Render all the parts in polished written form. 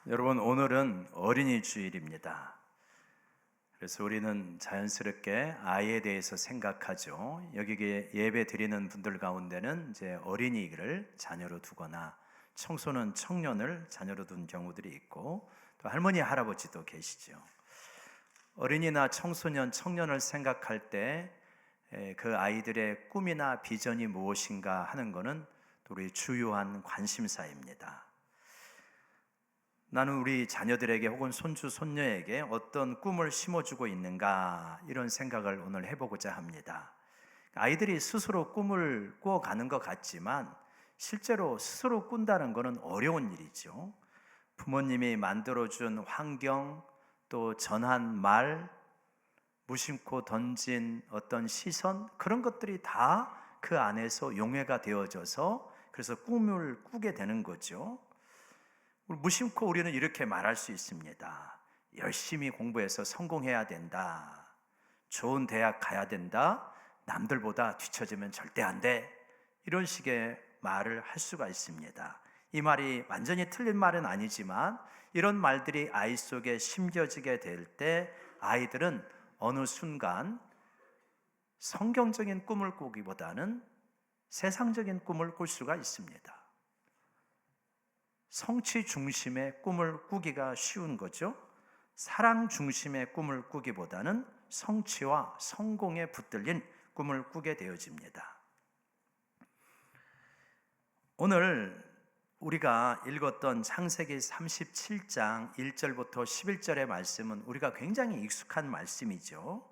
여러분, 오늘은 어린이 주일입니다. 그래서 우리는 자연스럽게 아이에 대해서 생각하죠. 여기 예배 드리는 분들 가운데는 이제 어린이를 자녀로 두거나 청소년, 청년을 자녀로 둔 경우들이 있고, 또 할머니, 할아버지도 계시죠. 어린이나 청소년, 청년을 생각할 때 그 아이들의 꿈이나 비전이 무엇인가 하는 것은 우리 주요한 관심사입니다. 나는 우리 자녀들에게 혹은 손주, 손녀에게 어떤 꿈을 심어주고 있는가, 이런 생각을 오늘 해보고자 합니다. 아이들이 스스로 꿈을 꾸어가는 것 같지만 실제로 스스로 꾼다는 것은 어려운 일이죠. 부모님이 만들어준 환경, 또 전한 말, 무심코 던진 어떤 시선, 그런 것들이 다 그 안에서 용해가 되어져서 그래서 꿈을 꾸게 되는 거죠. 무심코 우리는 이렇게 말할 수 있습니다. 열심히 공부해서 성공해야 된다. 좋은 대학 가야 된다. 남들보다 뒤처지면 절대 안 돼. 이런 식의 말을 할 수가 있습니다. 이 말이 완전히 틀린 말은 아니지만 이런 말들이 아이 속에 심겨지게 될 때 아이들은 어느 순간 성경적인 꿈을 꾸기보다는 세상적인 꿈을 꿀 수가 있습니다. 성취 중심의 꿈을 꾸기가 쉬운 거죠. 사랑 중심의 꿈을 꾸기보다는 성취와 성공에 붙들린 꿈을 꾸게 되어집니다. 오늘 우리가 읽었던 창세기 37장 1절부터 11절의 말씀은 우리가 굉장히 익숙한 말씀이죠.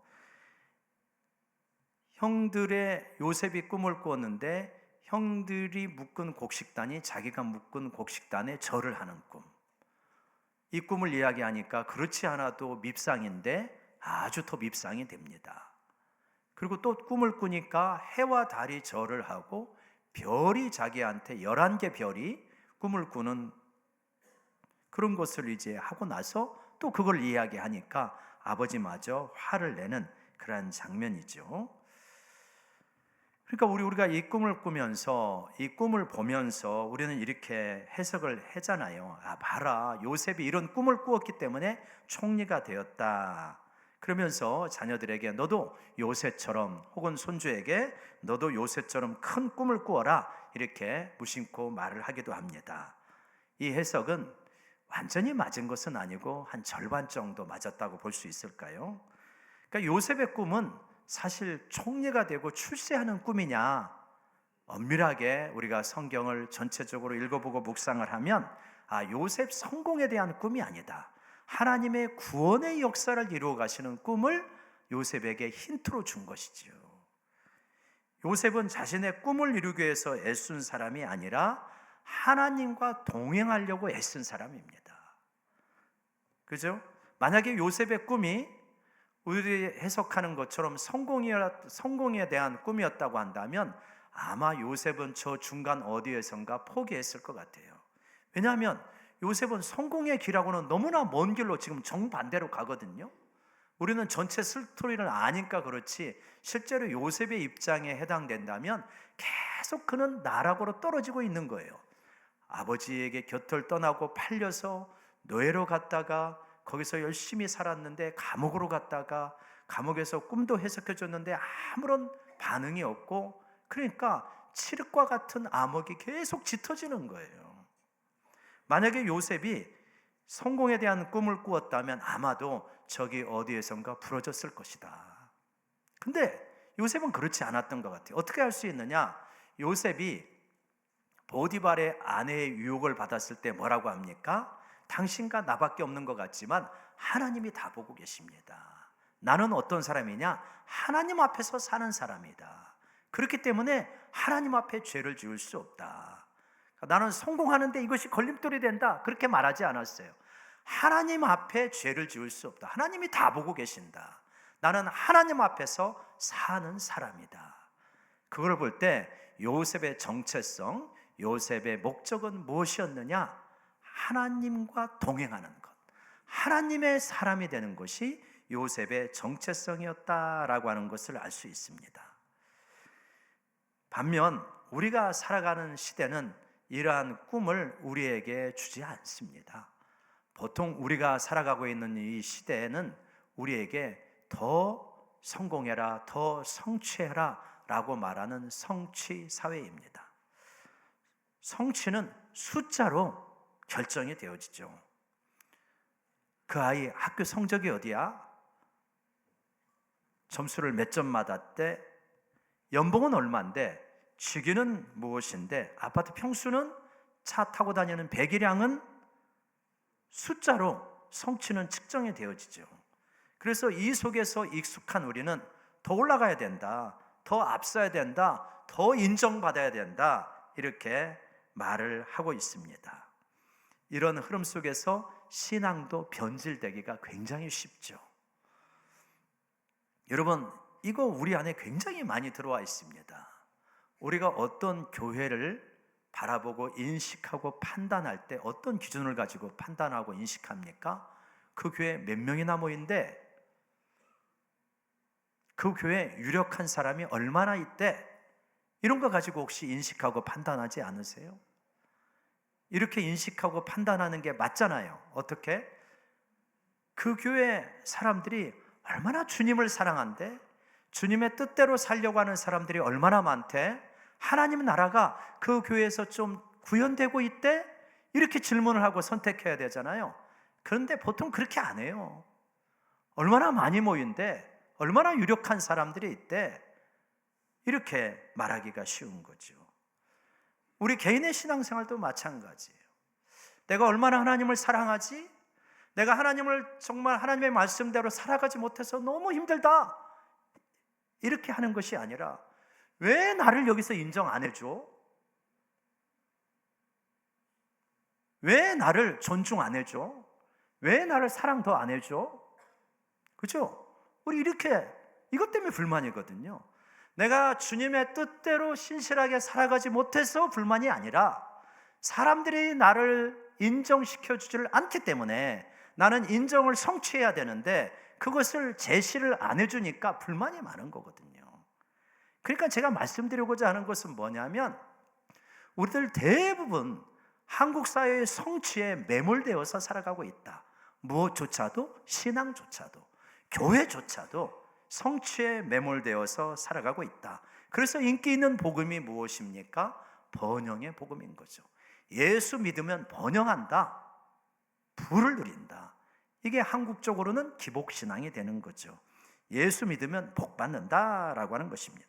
형들의 요셉이 꿈을 꾸었는데 형들이 묶은 곡식단이 자기가 묶은 곡식단에 절을 하는 꿈. 이 꿈을 이야기하니까 그렇지 않아도 밉상인데 아주 더 밉상이 됩니다. 그리고 또 꿈을 꾸니까 해와 달이 절을 하고 별이 자기한테 11개 별이 꿈을 꾸는 그런 것을 이제 하고 나서 또 그걸 이야기하니까 아버지마저 화를 내는 그러한 장면이죠. 그러니까 우리가 이 꿈을 꾸면서, 이 꿈을 보면서 우리는 이렇게 해석을 하잖아요. 봐라, 요셉이 이런 꿈을 꾸었기 때문에 총리가 되었다. 그러면서 자녀들에게 너도 요셉처럼, 혹은 손주에게 너도 요셉처럼 큰 꿈을 꾸어라, 이렇게 무심코 말을 하기도 합니다. 이 해석은 완전히 맞은 것은 아니고 한 절반 정도 맞았다고 볼 수 있을까요? 그러니까 요셉의 꿈은 사실 총리가 되고 출세하는 꿈이냐, 엄밀하게 우리가 성경을 전체적으로 읽어보고 묵상을 하면 요셉 성공에 대한 꿈이 아니다. 하나님의 구원의 역사를 이루어 가시는 꿈을 요셉에게 힌트로 준 것이지요. 요셉은 자신의 꿈을 이루기 위해서 애쓴 사람이 아니라 하나님과 동행하려고 애쓴 사람입니다. 그죠? 만약에 요셉의 꿈이 우리 해석하는 것처럼 성공에 대한 꿈이었다고 한다면 아마 요셉은 저 중간 어디에선가 포기했을 것 같아요. 왜냐하면 요셉은 성공의 길하고는 너무나 먼 길로 지금 정반대로 가거든요. 우리는 전체 스토리를 아니까 그렇지 실제로 요셉의 입장에 해당된다면 계속 그는 나락으로 떨어지고 있는 거예요. 아버지에게 곁을 떠나고 팔려서 노예로 갔다가 거기서 열심히 살았는데 감옥으로 갔다가 감옥에서 꿈도 해석해 줬는데 아무런 반응이 없고, 그러니까 칠흑과 같은 암흑이 계속 짙어지는 거예요. 만약에 요셉이 성공에 대한 꿈을 꾸었다면 아마도 저기 어디에선가 부러졌을 것이다. 근데 요셉은 그렇지 않았던 것 같아요. 어떻게 할 수 있느냐? 요셉이 보디발의 아내의 유혹을 받았을 때 뭐라고 합니까? 당신과 나밖에 없는 것 같지만 하나님이 다 보고 계십니다. 나는 어떤 사람이냐? 하나님 앞에서 사는 사람이다. 그렇기 때문에 하나님 앞에 죄를 지을 수 없다. 나는 성공하는데 이것이 걸림돌이 된다, 그렇게 말하지 않았어요. 하나님 앞에 죄를 지을 수 없다. 하나님이 다 보고 계신다. 나는 하나님 앞에서 사는 사람이다. 그걸 볼 때 요셉의 정체성, 요셉의 목적은 무엇이었느냐? 하나님과 동행하는 것, 하나님의 사람이 되는 것이 요셉의 정체성이었다라고 하는 것을 알 수 있습니다. 반면 우리가 살아가는 시대는 이러한 꿈을 우리에게 주지 않습니다. 보통 우리가 살아가고 있는 이 시대에는 우리에게 더 성공해라, 더 성취해라 라고 말하는 성취 사회입니다. 성취는 숫자로 결정이 되어지죠. 그 아이 학교 성적이 어디야? 점수를 몇 점 받았대? 연봉은 얼마인데? 직위는 무엇인데? 아파트 평수는? 차 타고 다니는 배기량은? 숫자로 성취는 측정이 되어지죠. 그래서 이 속에서 익숙한 우리는 더 올라가야 된다, 더 앞서야 된다, 더 인정받아야 된다, 이렇게 말을 하고 있습니다. 이런 흐름 속에서 신앙도 변질되기가 굉장히 쉽죠. 여러분, 이거 우리 안에 굉장히 많이 들어와 있습니다. 우리가 어떤 교회를 바라보고 인식하고 판단할 때 어떤 기준을 가지고 판단하고 인식합니까? 그 교회 몇 명이나 모인데, 그 교회에 유력한 사람이 얼마나 있대? 이런 거 가지고 혹시 인식하고 판단하지 않으세요? 이렇게 인식하고 판단하는 게 맞잖아요. 어떻게? 그 교회 사람들이 얼마나 주님을 사랑한대? 주님의 뜻대로 살려고 하는 사람들이 얼마나 많대? 하나님 나라가 그 교회에서 좀 구현되고 있대? 이렇게 질문을 하고 선택해야 되잖아요. 그런데 보통 그렇게 안 해요. 얼마나 많이 모인대? 얼마나 유력한 사람들이 있대? 이렇게 말하기가 쉬운 거죠. 우리 개인의 신앙생활도 마찬가지예요. 내가 얼마나 하나님을 사랑하지? 내가 하나님을 정말 하나님의 말씀대로 살아가지 못해서 너무 힘들다, 이렇게 하는 것이 아니라, 왜 나를 여기서 인정 안 해줘? 왜 나를 존중 안 해줘? 왜 나를 사랑 더 안 해줘? 그죠? 우리 이렇게, 이것 때문에 불만이거든요. 내가 주님의 뜻대로 신실하게 살아가지 못해서 불만이 아니라, 사람들이 나를 인정시켜주지를 않기 때문에 나는 인정을 성취해야 되는데 그것을 제시를 안 해주니까 불만이 많은 거거든요. 그러니까 제가 말씀드리고자 하는 것은 뭐냐면, 우리들 대부분 한국 사회의 성취에 매몰되어서 살아가고 있다. 무엇조차도, 신앙조차도, 교회조차도 성취에 매몰되어서 살아가고 있다. 그래서 인기 있는 복음이 무엇입니까? 번영의 복음인 거죠. 예수 믿으면 번영한다, 부를 누린다. 이게 한국적으로는 기복신앙이 되는 거죠. 예수 믿으면 복 받는다라고 하는 것입니다.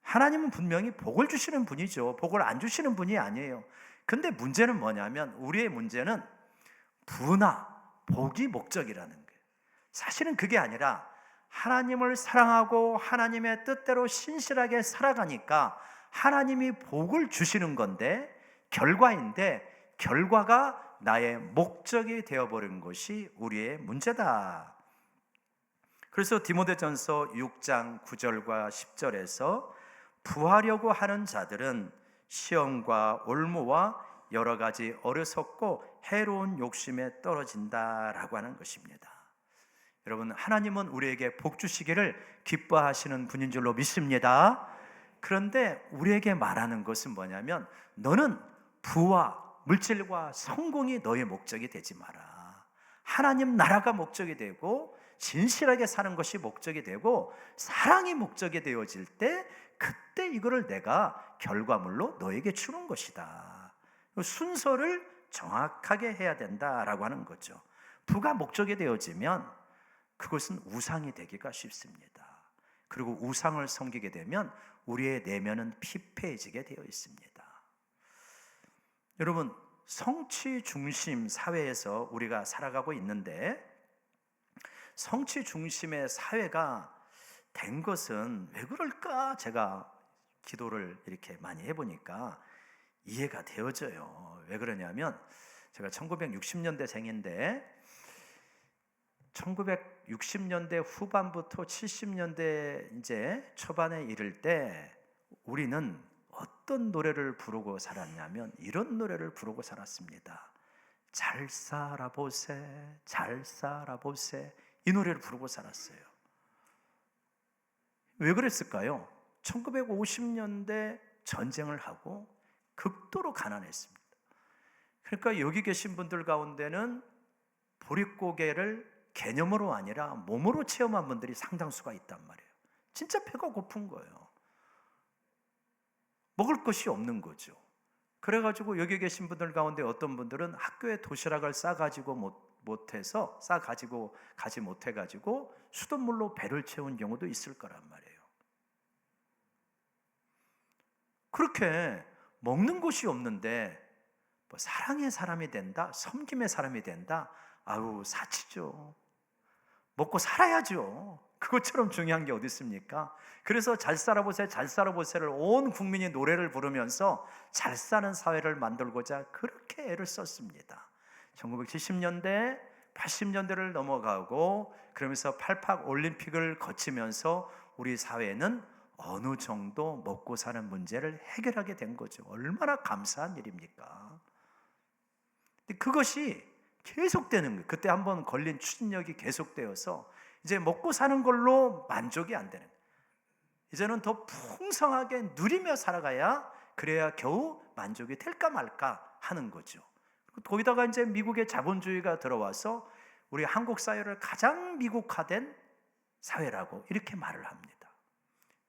하나님은 분명히 복을 주시는 분이죠. 복을 안 주시는 분이 아니에요. 근데 문제는 뭐냐면, 우리의 문제는 부나 복이 목적이라는 거예요. 사실은 그게 아니라 하나님을 사랑하고 하나님의 뜻대로 신실하게 살아가니까 하나님이 복을 주시는 건데, 결과인데, 결과가 나의 목적이 되어버린 것이 우리의 문제다. 그래서 디모데전서 6장 9절과 10절에서 부하려고 하는 자들은 시험과 올무와 여러 가지 어리석고 해로운 욕심에 떨어진다라고 하는 것입니다. 여러분, 하나님은 우리에게 복 주시기를 기뻐하시는 분인 줄로 믿습니다. 그런데 우리에게 말하는 것은 뭐냐면, 너는 부와 물질과 성공이 너의 목적이 되지 마라. 하나님 나라가 목적이 되고 진실하게 사는 것이 목적이 되고 사랑이 목적이 되어질 때, 그때 이거를 내가 결과물로 너에게 주는 것이다. 순서를 정확하게 해야 된다라고 하는 거죠. 부가 목적이 되어지면 그것은 우상이 되기가 쉽습니다. 그리고 우상을 섬기게 되면 우리의 내면은 피폐해지게 되어 있습니다. 여러분, 성취 중심 사회에서 우리가 살아가고 있는데, 성취 중심의 사회가 된 것은 왜 그럴까? 제가 기도를 이렇게 많이 해보니까 이해가 되어져요. 왜 그러냐면, 제가 1960년대 생인데 1960년대 후반부터 70년대 이제 초반에 이를 때 우리는 어떤 노래를 부르고 살았냐면, 이런 노래를 부르고 살았습니다. 잘 살아보세, 잘 살아보세, 이 노래를 부르고 살았어요. 왜 그랬을까요? 1950년대 전쟁을 하고 극도로 가난했습니다. 그러니까 여기 계신 분들 가운데는 보릿고개를 개념으로 아니라 몸으로 체험한 분들이 상당수가 있단 말이에요. 진짜 배가 고픈 거예요. 먹을 것이 없는 거죠. 그래가지고 여기 계신 분들 가운데 어떤 분들은 학교에 도시락을 싸가지고 가지 못해가지고 수돗물로 배를 채운 경우도 있을 거란 말이에요. 그렇게 먹는 것이 없는데 뭐 사랑의 사람이 된다, 섬김의 사람이 된다, 아유 사치죠. 먹고 살아야죠. 그것처럼 중요한 게 어디 있습니까? 그래서 잘 살아보세, 잘 살아보세를 온 국민이 노래를 부르면서 잘 사는 사회를 만들고자 그렇게 애를 썼습니다. 1970년대, 80년대를 넘어가고 그러면서 88 올림픽을 거치면서 우리 사회는 어느 정도 먹고 사는 문제를 해결하게 된 거죠. 얼마나 감사한 일입니까? 근데 그것이 계속되는 거예요. 그때 한번 걸린 추진력이 계속되어서 이제 먹고 사는 걸로 만족이 안 되는 거예요. 이제는 더 풍성하게 누리며 살아가야 그래야 겨우 만족이 될까 말까 하는 거죠. 거기다가 이제 미국의 자본주의가 들어와서 우리 한국 사회를 가장 미국화된 사회라고 이렇게 말을 합니다.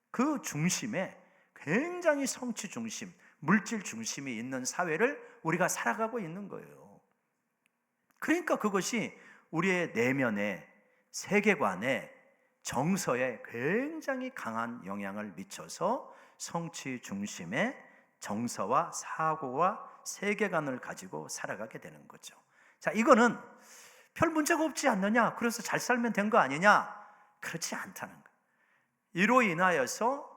그 중심에 굉장히 성취 중심, 물질 중심이 있는 사회를 우리가 살아가고 있는 거예요. 그러니까 그것이 우리의 내면에, 세계관에, 정서에 굉장히 강한 영향을 미쳐서 성취 중심의 정서와 사고와 세계관을 가지고 살아가게 되는 거죠. 자, 이거는 별 문제가 없지 않느냐? 그래서 잘 살면 된 거 아니냐? 그렇지 않다는 거예요. 이로 인하여서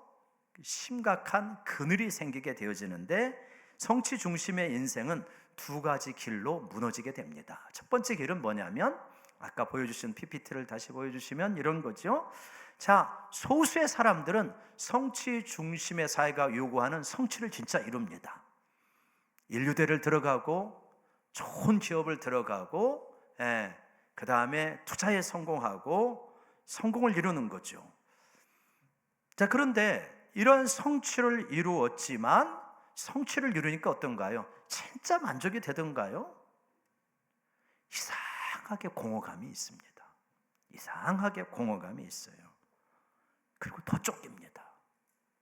심각한 그늘이 생기게 되어지는데 성취 중심의 인생은 두 가지 길로 무너지게 됩니다. 첫 번째 길은 뭐냐면 아까 보여주신 PPT를 다시 보여주시면 이런 거죠. 자, 소수의 사람들은 성취 중심의 사회가 요구하는 성취를 진짜 이룹니다. 인류대를 들어가고 좋은 기업을 들어가고 그 다음에 투자에 성공하고 성공을 이루는 거죠. 자, 그런데 이런 성취를 이루었지만 성취를 이루니까 어떤가요? 진짜 만족이 되던가요? 이상하게 공허감이 있습니다. 이상하게 공허감이 있어요. 그리고 더 쫓깁니다.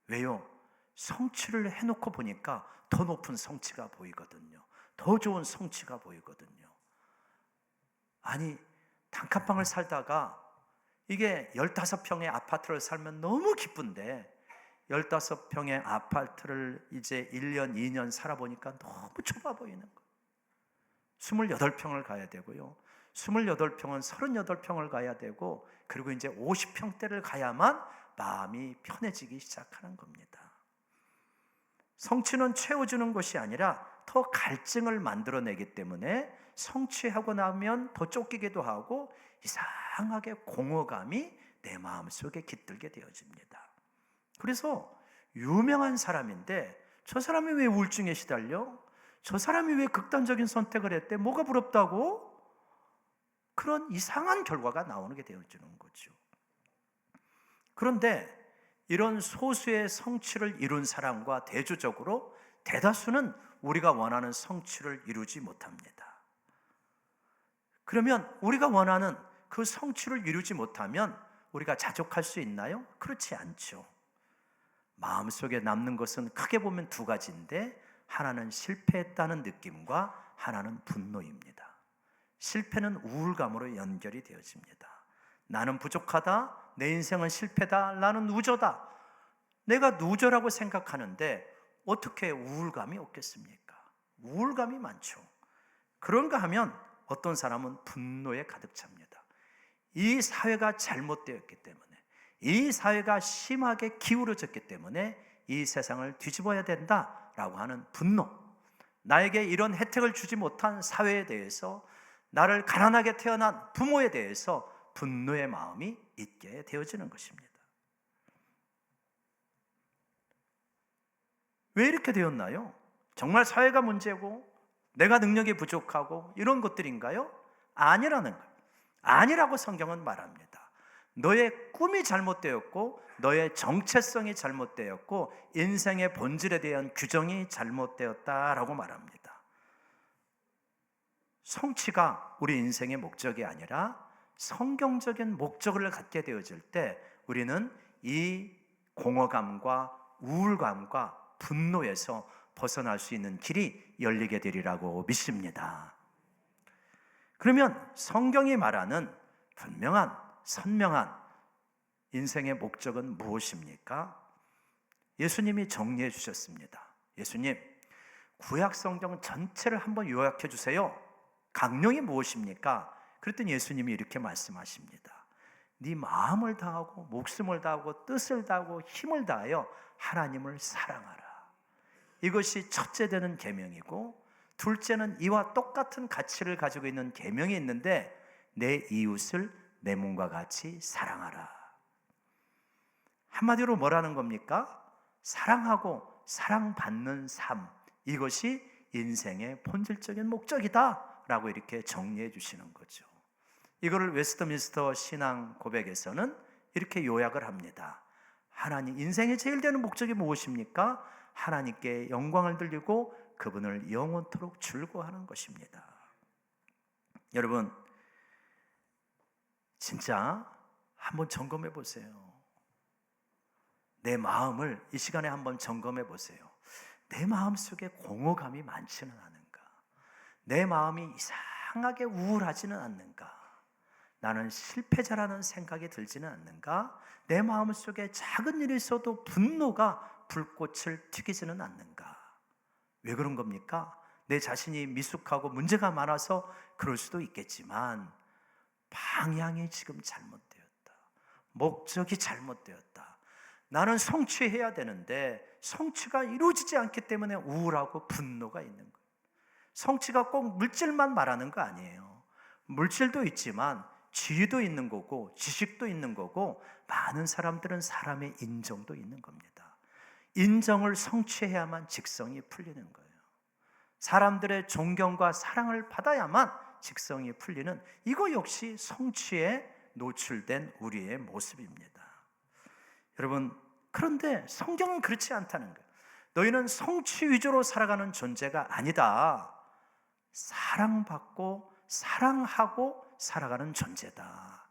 왜요? 성취를 해놓고 보니까 더 높은 성취가 보이거든요. 더 좋은 성취가 보이거든요. 아니, 단칸방을 살다가 이게 15평의 아파트를 살면 너무 기쁜데 15평의 아파트를 이제 1년, 2년 살아보니까 너무 좁아 보이는 거예요. 28평을 가야 되고요. 28평은 38평을 가야 되고 그리고 이제 50평대를 가야만 마음이 편해지기 시작하는 겁니다. 성취는 채워주는 것이 아니라 더 갈증을 만들어내기 때문에 성취하고 나면 더 쫓기기도 하고 이상하게 공허감이 내 마음속에 깃들게 되어집니다. 그래서 유명한 사람인데 저 사람이 왜 우울증에 시달려? 저 사람이 왜 극단적인 선택을 했대? 뭐가 부럽다고? 그런 이상한 결과가 나오게 되어지는 거죠. 그런데 이런 소수의 성취를 이룬 사람과 대조적으로 대다수는 우리가 원하는 성취를 이루지 못합니다. 그러면 우리가 원하는 그 성취를 이루지 못하면 우리가 자족할 수 있나요? 그렇지 않죠. 마음속에 남는 것은 크게 보면 두 가지인데 하나는 실패했다는 느낌과 하나는 분노입니다. 실패는 우울감으로 연결이 되어집니다. 나는 부족하다, 내 인생은 실패다, 나는 루저다. 내가 루저라고 생각하는데 어떻게 우울감이 없겠습니까? 우울감이 많죠. 그런가 하면 어떤 사람은 분노에 가득 찹니다. 이 사회가 잘못되었기 때문에, 이 사회가 심하게 기울어졌기 때문에 이 세상을 뒤집어야 된다라고 하는 분노, 나에게 이런 혜택을 주지 못한 사회에 대해서, 나를 가난하게 태어난 부모에 대해서 분노의 마음이 있게 되어지는 것입니다. 왜 이렇게 되었나요? 정말 사회가 문제고 내가 능력이 부족하고 이런 것들인가요? 아니라는 거예요. 아니라고 성경은 말합니다. 너의 꿈이 잘못되었고 너의 정체성이 잘못되었고 인생의 본질에 대한 규정이 잘못되었다라고 말합니다. 성취가 우리 인생의 목적이 아니라 성경적인 목적을 갖게 되어질 때 우리는 이 공허감과 우울감과 분노에서 벗어날 수 있는 길이 열리게 되리라고 믿습니다. 그러면 성경이 말하는 분명한 선명한 인생의 목적은 무엇입니까? 예수님이 정리해 주셨습니다. 예수님, 구약 성경 전체를 한번 요약해 주세요. 강령이 무엇입니까? 그랬더니 예수님이 이렇게 말씀하십니다. 네 마음을 다하고 목숨을 다하고 뜻을 다하고 힘을 다하여 하나님을 사랑하라. 이것이 첫째 되는 계명이고, 둘째는 이와 똑같은 가치를 가지고 있는 계명이 있는데, 내 이웃을 내 몸과 같이 사랑하라. 한마디로 뭐라는 겁니까? 사랑하고 사랑받는 삶, 이것이 인생의 본질적인 목적이다 라고 이렇게 정리해 주시는 거죠. 이거를 웨스트민스터 신앙 고백에서는 이렇게 요약을 합니다. 하나님, 인생의 제일 되는 목적이 무엇입니까? 하나님께 영광을 돌리고 그분을 영원토록 즐거워하는 것입니다. 여러분, 진짜 한번 점검해 보세요. 내 마음을 이 시간에 한번 점검해 보세요. 내 마음속에 공허감이 많지는 않은가? 내 마음이 이상하게 우울하지는 않는가? 나는 실패자라는 생각이 들지는 않는가? 내 마음속에 작은 일이 있어도 분노가 불꽃을 튀기지는 않는가? 왜 그런 겁니까? 내 자신이 미숙하고 문제가 많아서 그럴 수도 있겠지만 방향이 지금 잘못되었다. 목적이 잘못되었다. 나는 성취해야 되는데 성취가 이루어지지 않기 때문에 우울하고 분노가 있는 거예요. 성취가 꼭 물질만 말하는 거 아니에요. 물질도 있지만 지위도 있는 거고 지식도 있는 거고, 많은 사람들은 사람의 인정도 있는 겁니다. 인정을 성취해야만 직성이 풀리는 거예요. 사람들의 존경과 사랑을 받아야만 직성이 풀리는, 이거 역시 성취에 노출된 우리의 모습입니다. 여러분, 그런데 성경은 그렇지 않다는 거예요. 너희는 성취 위주로 살아가는 존재가 아니다. 사랑받고 사랑하고 살아가는 존재다.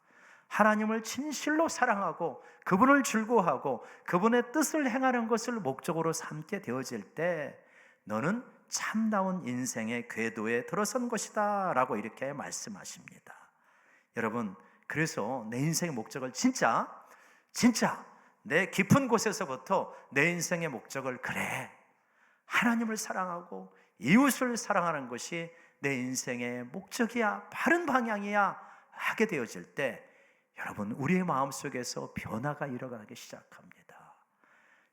하나님을 진실로 사랑하고 그분을 즐거워하고 그분의 뜻을 행하는 것을 목적으로 삼게 되어질 때 너는 참다운 인생의 궤도에 들어선 것이다 라고 이렇게 말씀하십니다. 여러분, 그래서 내 인생의 목적을 진짜 내 깊은 곳에서부터 내 인생의 목적을, 그래, 하나님을 사랑하고 이웃을 사랑하는 것이 내 인생의 목적이야, 바른 방향이야 하게 되어질 때 여러분, 우리의 마음속에서 변화가 일어나기 시작합니다.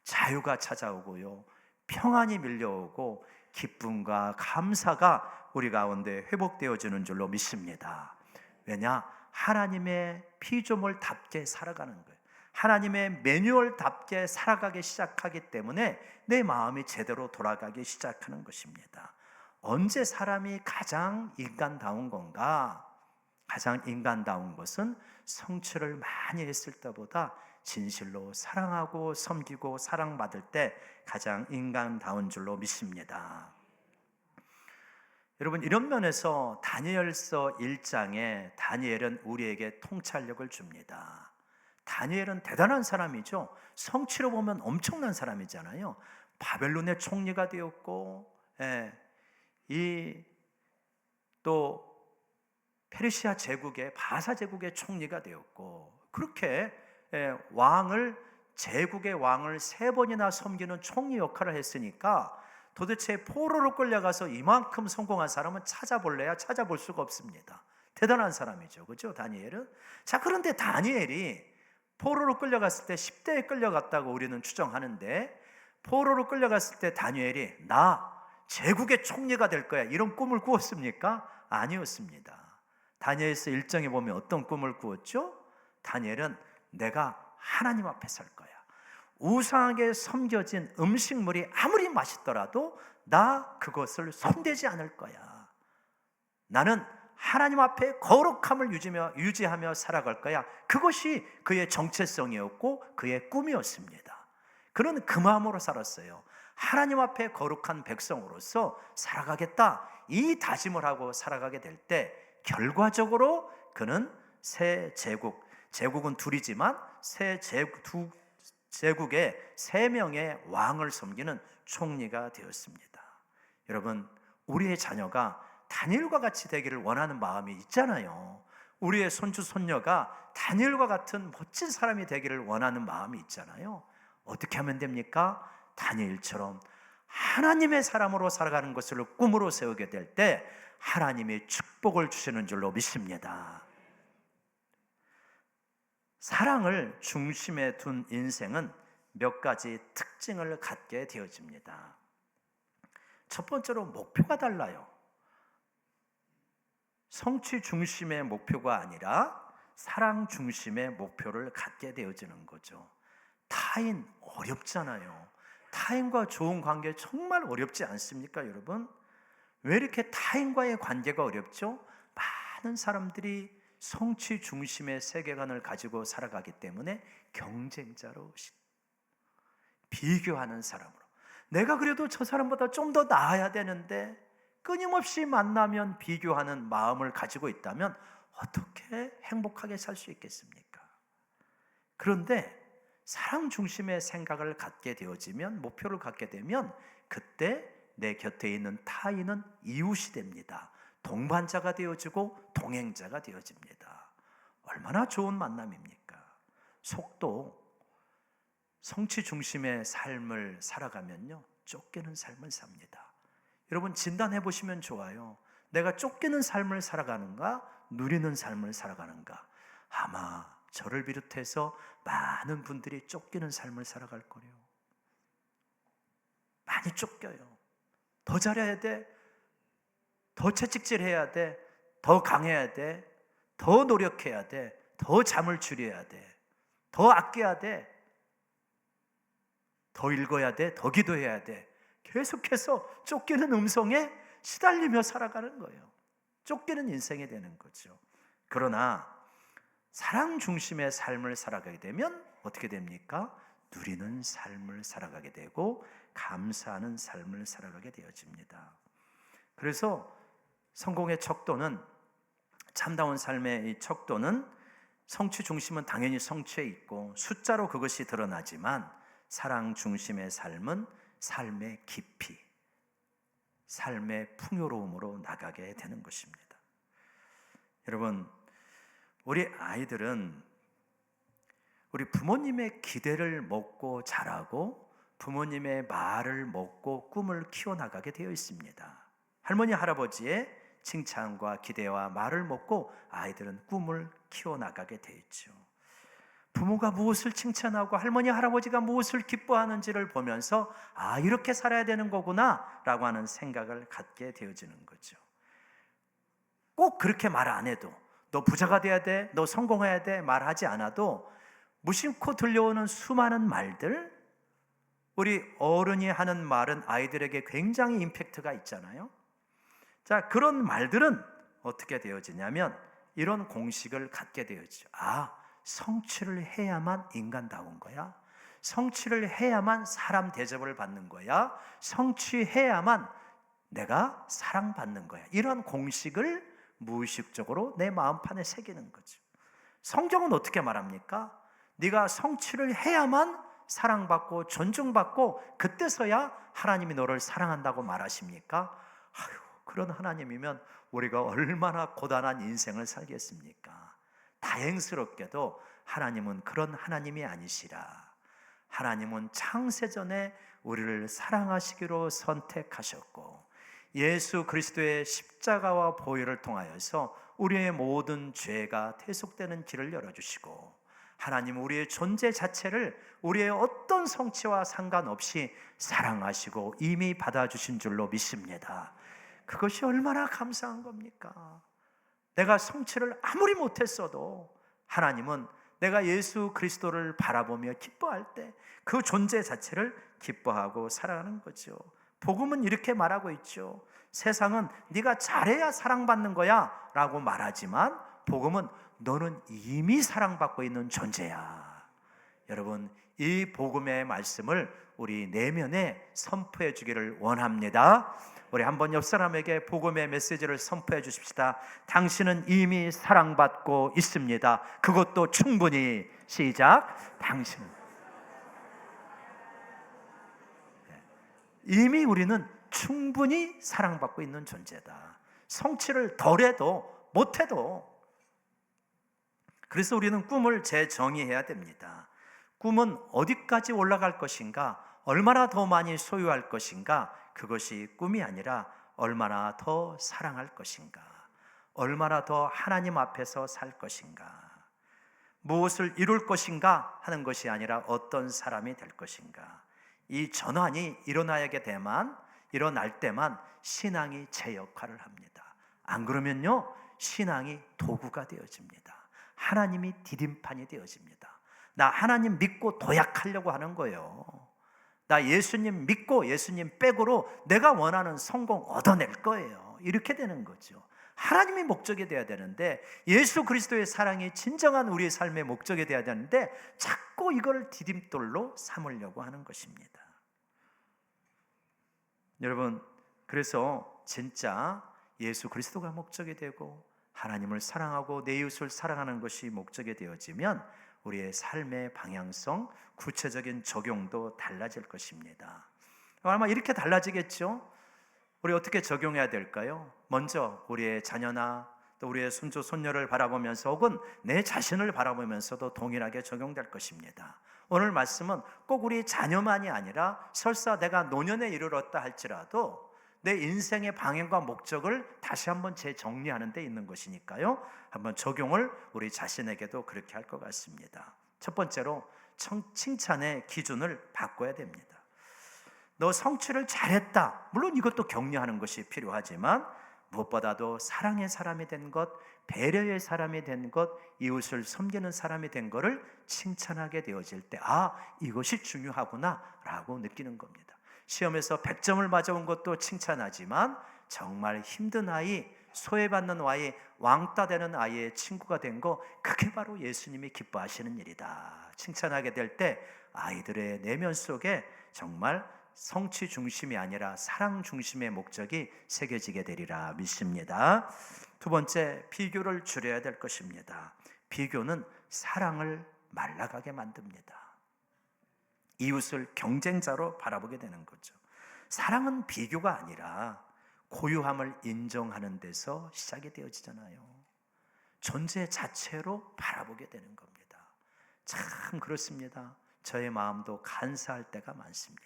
자유가 찾아오고요, 평안이 밀려오고 기쁨과 감사가 우리 가운데 회복되어지는 줄로 믿습니다. 왜냐? 하나님의 피조물답게 살아가는 거예요. 하나님의 매뉴얼답게 살아가기 시작하기 때문에 내 마음이 제대로 돌아가기 시작하는 것입니다. 언제 사람이 가장 인간다운 건가? 가장 인간다운 것은 성취를 많이 했을 때보다 진실로 사랑하고 섬기고 사랑받을 때 가장 인간다운 줄로 믿습니다. 여러분, 이런 면에서 다니엘서 1장에 다니엘은 우리에게 통찰력을 줍니다. 다니엘은 대단한 사람이죠. 성취로 보면 엄청난 사람이잖아요. 바벨론의 총리가 되었고, 또 페르시아 제국의 바사 제국의 총리가 되었고, 그렇게 제국의 왕을 3번이나 섬기는 총리 역할을 했으니까 도대체 포로로 끌려가서 이만큼 성공한 사람은 찾아볼래야 찾아볼 수가 없습니다. 대단한 사람이죠, 그렇죠? 다니엘은. 자, 그런데 다니엘이 포로로 끌려갔을 때 10대에 끌려갔다고 우리는 추정하는데, 포로로 끌려갔을 때 다니엘이 나 제국의 총리가 될 거야 이런 꿈을 꾸었습니까? 아니었습니다. 다니엘서 1장에 보면 어떤 꿈을 꾸었죠? 다니엘은 내가 하나님 앞에 설 거야. 우상하게 섬겨진 음식물이 아무리 맛있더라도 나 그것을 손대지 않을 거야. 나는 하나님 앞에 거룩함을 유지하며 살아갈 거야. 그것이 그의 정체성이었고 그의 꿈이었습니다. 그는 그 마음으로 살았어요. 하나님 앞에 거룩한 백성으로서 살아가겠다. 이 다짐을 하고 살아가게 될 때 결과적으로 그는 새 제국은 둘이지만 두 제국의 3명의 왕을 섬기는 총리가 되었습니다. 여러분, 우리의 자녀가 다니엘과 같이 되기를 원하는 마음이 있잖아요. 우리의 손주 손녀가 다니엘과 같은 멋진 사람이 되기를 원하는 마음이 있잖아요. 어떻게 하면 됩니까? 다니엘처럼 하나님의 사람으로 살아가는 것을 꿈으로 세우게 될 때 하나님이 축복을 주시는 줄로 믿습니다. 사랑을 중심에 둔 인생은 몇 가지 특징을 갖게 되어집니다. 첫 번째로 목표가 달라요. 성취 중심의 목표가 아니라 사랑 중심의 목표를 갖게 되어지는 거죠. 타인 어렵잖아요. 타인과 좋은 관계 정말 어렵지 않습니까, 여러분? 왜 이렇게 타인과의 관계가 어렵죠? 많은 사람들이 성취 중심의 세계관을 가지고 살아가기 때문에 경쟁자로 비교하는 사람으로, 내가 그래도 저 사람보다 좀 더 나아야 되는데 끊임없이 만나면 비교하는 마음을 가지고 있다면 어떻게 행복하게 살 수 있겠습니까? 그런데 사랑 중심의 생각을 갖게 되어지면, 목표를 갖게 되면 그때 내 곁에 있는 타인은 이웃이 됩니다. 동반자가 되어지고 동행자가 되어집니다. 얼마나 좋은 만남입니까? 속도, 성취 중심의 삶을 살아가면요, 쫓기는 삶을 삽니다. 여러분, 진단해 보시면 좋아요. 내가 쫓기는 삶을 살아가는가, 누리는 삶을 살아가는가? 아마 저를 비롯해서 많은 분들이 쫓기는 삶을 살아갈 거래요. 많이 쫓겨요. 더 잘해야 돼, 더 채찍질해야 돼, 더 강해야 돼, 더 노력해야 돼, 더 잠을 줄여야 돼, 더 아껴야 돼, 더 읽어야 돼, 더 기도해야 돼. 계속해서 쫓기는 음성에 시달리며 살아가는 거예요. 쫓기는 인생이 되는 거죠. 그러나 사랑 중심의 삶을 살아가게 되면 어떻게 됩니까? 누리는 삶을 살아가게 되고 감사하는 삶을 살아가게 되어집니다. 그래서 성공의 척도는, 참다운 삶의 이 척도는, 성취 중심은 당연히 성취에 있고 숫자로 그것이 드러나지만 사랑 중심의 삶은 삶의 깊이, 삶의 풍요로움으로 나가게 되는 것입니다. 여러분, 우리 아이들은 우리 부모님의 기대를 먹고 자라고 부모님의 말을 먹고 꿈을 키워나가게 되어 있습니다. 할머니, 할아버지의 칭찬과 기대와 말을 먹고 아이들은 꿈을 키워나가게 되어 있죠. 부모가 무엇을 칭찬하고 할머니, 할아버지가 무엇을 기뻐하는지를 보면서 아, 이렇게 살아야 되는 거구나 라고 하는 생각을 갖게 되어지는 거죠. 꼭 그렇게 말 안 해도, 너 부자가 돼야 돼, 너 성공해야 돼 말하지 않아도 무심코 들려오는 수많은 말들, 우리 어른이 하는 말은 아이들에게 굉장히 임팩트가 있잖아요. 자, 그런 말들은 어떻게 되어지냐면 이런 공식을 갖게 되어지죠. 아, 성취를 해야만 인간다운 거야. 성취를 해야만 사람 대접을 받는 거야. 성취해야만 내가 사랑받는 거야. 이런 공식을 무의식적으로 내 마음판에 새기는 거죠. 성경은 어떻게 말합니까? 네가 성취를 해야만 사랑받고 존중받고 그때서야 하나님이 너를 사랑한다고 말하십니까? 아유, 그런 하나님이면 우리가 얼마나 고단한 인생을 살겠습니까? 다행스럽게도 하나님은 그런 하나님이 아니시라. 하나님은 창세전에 우리를 사랑하시기로 선택하셨고 예수 그리스도의 십자가와 보혈을 통하여서 우리의 모든 죄가 대속되는 길을 열어주시고 하나님은 우리의 존재 자체를 우리의 어떤 성취와 상관없이 사랑하시고 이미 받아주신 줄로 믿습니다. 그것이 얼마나 감사한 겁니까? 내가 성취를 아무리 못했어도 하나님은 내가 예수 그리스도를 바라보며 기뻐할 때 그 존재 자체를 기뻐하고 사랑하는 거죠. 복음은 이렇게 말하고 있죠. 세상은 네가 잘해야 사랑받는 거야 라고 말하지만 복음은 너는 이미 사랑받고 있는 존재야. 여러분, 이 복음의 말씀을 우리 내면에 선포해 주기를 원합니다. 우리 한번 옆 사람에게 복음의 메시지를 선포해 주십시다. 당신은 이미 사랑받고 있습니다. 그것도 충분히. 시작. 당신은 이미 우리는 충분히 사랑받고 있는 존재다. 성취를 덜해도 못해도. 그래서 우리는 꿈을 재정의해야 됩니다. 꿈은 어디까지 올라갈 것인가, 얼마나 더 많이 소유할 것인가, 그것이 꿈이 아니라 얼마나 더 사랑할 것인가, 얼마나 더 하나님 앞에서 살 것인가, 무엇을 이룰 것인가 하는 것이 아니라 어떤 사람이 될 것인가. 이 전환이 일어날 때만 신앙이 제 역할을 합니다. 안 그러면요, 신앙이 도구가 되어집니다. 하나님이 디딤판이 되어집니다. 나 하나님 믿고 도약하려고 하는 거예요. 나 예수님 믿고 예수님 백으로 내가 원하는 성공 얻어낼 거예요. 이렇게 되는 거죠. 하나님이 목적이 되어야 되는데, 예수 그리스도의 사랑이 진정한 우리의 삶의 목적이 되어야 되는데, 자꾸 이걸 디딤돌로 삼으려고 하는 것입니다. 여러분, 그래서 진짜 예수 그리스도가 목적이 되고 하나님을 사랑하고 내 이웃을 사랑하는 것이 목적이 되어지면 우리의 삶의 방향성, 구체적인 적용도 달라질 것입니다. 아마 이렇게 달라지겠죠? 우리 어떻게 적용해야 될까요? 먼저 우리의 자녀나 또 우리의 손주, 손녀를 바라보면서 혹은 내 자신을 바라보면서도 동일하게 적용될 것입니다. 오늘 말씀은 꼭 우리 자녀만이 아니라 설사 내가 노년에 이르렀다 할지라도 내 인생의 방향과 목적을 다시 한번 재정리하는 데 있는 것이니까요, 한번 적용을 우리 자신에게도 그렇게 할 것 같습니다. 첫 번째로 칭찬의 기준을 바꿔야 됩니다. 너 성취를 잘했다, 물론 이것도 격려하는 것이 필요하지만 무엇보다도 사랑의 사람이 된 것, 배려의 사람이 된 것, 이웃을 섬기는 사람이 된 것을 칭찬하게 되어질 때, 이것이 중요하구나 라고 느끼는 겁니다. 시험에서 100점을 맞아온 것도 칭찬하지만 정말 힘든 아이, 소외받는 아이, 왕따 되는 아이의 친구가 된 거, 그게 바로 예수님이 기뻐하시는 일이다. 칭찬하게 될 때 아이들의 내면 속에 정말 성취 중심이 아니라 사랑 중심의 목적이 새겨지게 되리라 믿습니다. 두 번째, 비교를 줄여야 될 것입니다. 비교는 사랑을 말라가게 만듭니다. 이웃을 경쟁자로 바라보게 되는 거죠. 사랑은 비교가 아니라 고유함을 인정하는 데서 시작이 되어지잖아요. 존재 자체로 바라보게 되는 겁니다. 참 그렇습니다. 저의 마음도 간사할 때가 많습니다.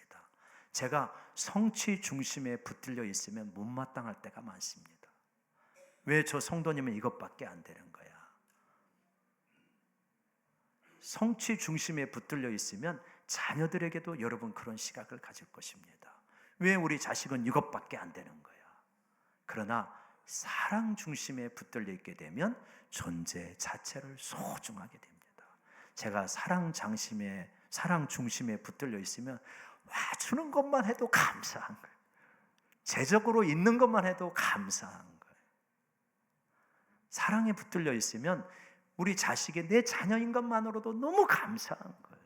제가 성취 중심에 붙들려 있으면 못마땅할 때가 많습니다. 왜 저 성도님은 이것밖에 안 되는 거야? 성취 중심에 붙들려 있으면 자녀들에게도 여러분 그런 시각을 가질 것입니다. 왜 우리 자식은 이것밖에 안 되는 거야? 그러나 사랑 중심에 붙들려 있게 되면 존재 자체를 소중하게 됩니다. 제가 사랑 중심에 붙들려 있으면 주는 것만 해도 감사한 거예요. 제적으로 있는 것만 해도 감사한 거예요. 사랑에 붙들려 있으면 우리 자식이 내 자녀인 것만으로도 너무 감사한 거예요.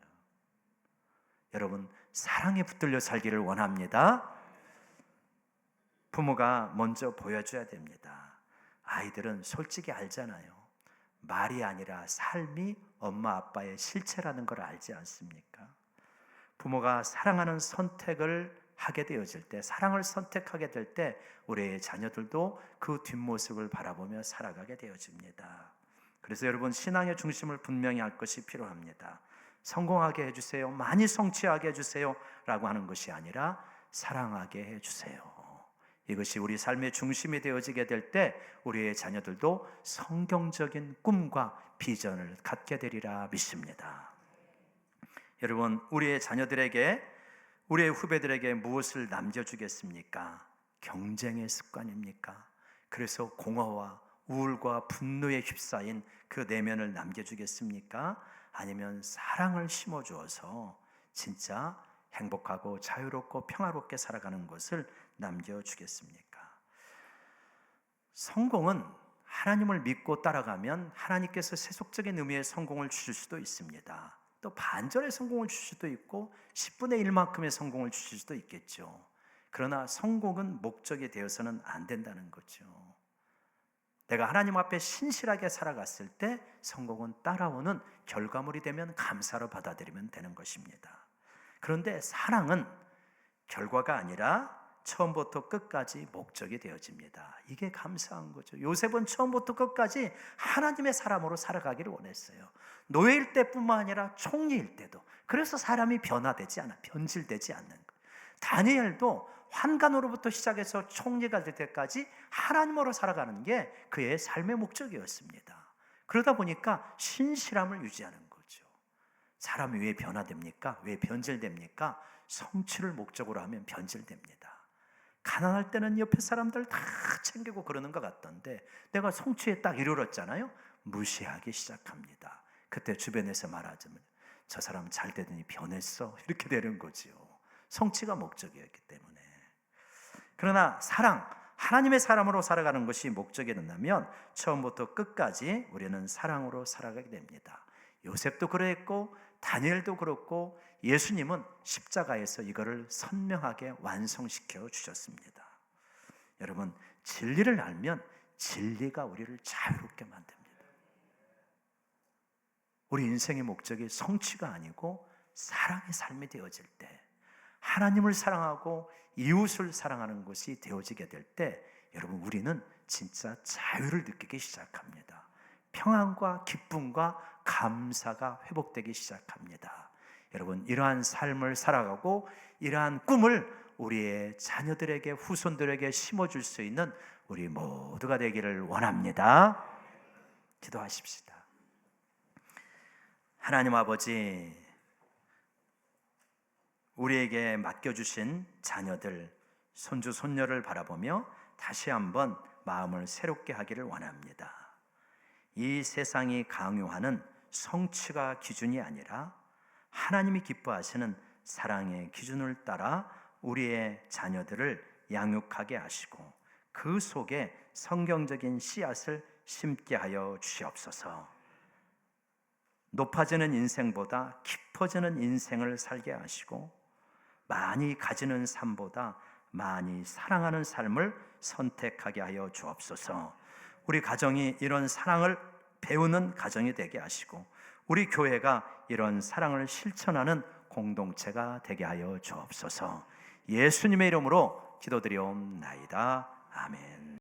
여러분, 사랑에 붙들려 살기를 원합니다. 부모가 먼저 보여줘야 됩니다. 아이들은 솔직히 알잖아요. 말이 아니라 삶이 엄마 아빠의 실체라는 걸 알지 않습니까? 부모가 사랑하는 선택을 하게 되어질 때, 사랑을 선택하게 될 때 우리의 자녀들도 그 뒷모습을 바라보며 살아가게 되어집니다. 그래서 여러분, 신앙의 중심을 분명히 할 것이 필요합니다. 성공하게 해주세요, 많이 성취하게 해주세요 라고 하는 것이 아니라 사랑하게 해주세요. 이것이 우리 삶의 중심이 되어지게 될 때 우리의 자녀들도 성경적인 꿈과 비전을 갖게 되리라 믿습니다. 여러분, 우리의 자녀들에게, 우리의 후배들에게 무엇을 남겨주겠습니까? 경쟁의 습관입니까? 그래서 공허와 우울과 분노에 휩싸인 그 내면을 남겨주겠습니까? 아니면 사랑을 심어주어서 진짜 행복하고 자유롭고 평화롭게 살아가는 것을 남겨주겠습니까? 성공은 하나님을 믿고 따라가면 하나님께서 세속적인 의미의 성공을 주실 수도 있습니다. 또 반절의 성공을 주실 수도 있고 10분의 1만큼의 성공을 주실 수도 있겠죠. 그러나 성공은 목적이 되어서는 안 된다는 거죠. 내가 하나님 앞에 신실하게 살아갔을 때 성공은 따라오는 결과물이 되면 감사로 받아들이면 되는 것입니다. 그런데 사랑은 결과가 아니라 처음부터 끝까지 목적이 되어집니다. 이게 감사한 거죠. 요셉은 처음부터 끝까지 하나님의 사람으로 살아가기를 원했어요. 노예일 때뿐만 아니라 총리일 때도. 그래서 사람이 변화되지 않아, 변질되지 않는 거예요. 다니엘도 환관으로부터 시작해서 총리가 될 때까지 하나님으로 살아가는 게 그의 삶의 목적이었습니다. 그러다 보니까 신실함을 유지하는 거죠. 사람이 왜 변화됩니까? 왜 변질됩니까? 성취를 목적으로 하면 변질됩니다. 가난할 때는 옆에 사람들 다 챙기고 그러는 것 같던데 내가 성취에 딱 이르렀잖아요. 무시하기 시작합니다. 그때 주변에서 말하자면 저 사람 잘 되더니 변했어, 이렇게 되는 거죠. 성취가 목적이었기 때문에. 그러나 사랑, 하나님의 사람으로 살아가는 것이 목적이 된다면 처음부터 끝까지 우리는 사랑으로 살아가게 됩니다. 요셉도 그랬고 다니엘도 그렇고 예수님은 십자가에서 이거를 선명하게 완성시켜 주셨습니다. 여러분, 진리를 알면 진리가 우리를 자유롭게 만듭니다. 우리 인생의 목적이 성취가 아니고 사랑의 삶이 되어질 때, 하나님을 사랑하고 이웃을 사랑하는 것이 되어지게 될 때 여러분, 우리는 진짜 자유를 느끼기 시작합니다. 평안과 기쁨과 감사가 회복되기 시작합니다. 여러분, 이러한 삶을 살아가고 이러한 꿈을 우리의 자녀들에게, 후손들에게 심어줄 수 있는 우리 모두가 되기를 원합니다. 기도하십시다. 하나님 아버지, 우리에게 맡겨주신 자녀들, 손주, 손녀를 바라보며 다시 한번 마음을 새롭게 하기를 원합니다. 이 세상이 강요하는 성취가 기준이 아니라 하나님이 기뻐하시는 사랑의 기준을 따라 우리의 자녀들을 양육하게 하시고 그 속에 성경적인 씨앗을 심게 하여 주시옵소서. 높아지는 인생보다 깊어지는 인생을 살게 하시고 많이 가지는 삶보다 많이 사랑하는 삶을 선택하게 하여 주옵소서. 우리 가정이 이런 사랑을 배우는 가정이 되게 하시고 우리 교회가 이런 사랑을 실천하는 공동체가 되게 하여 주옵소서. 예수님의 이름으로 기도드리옵나이다. 아멘.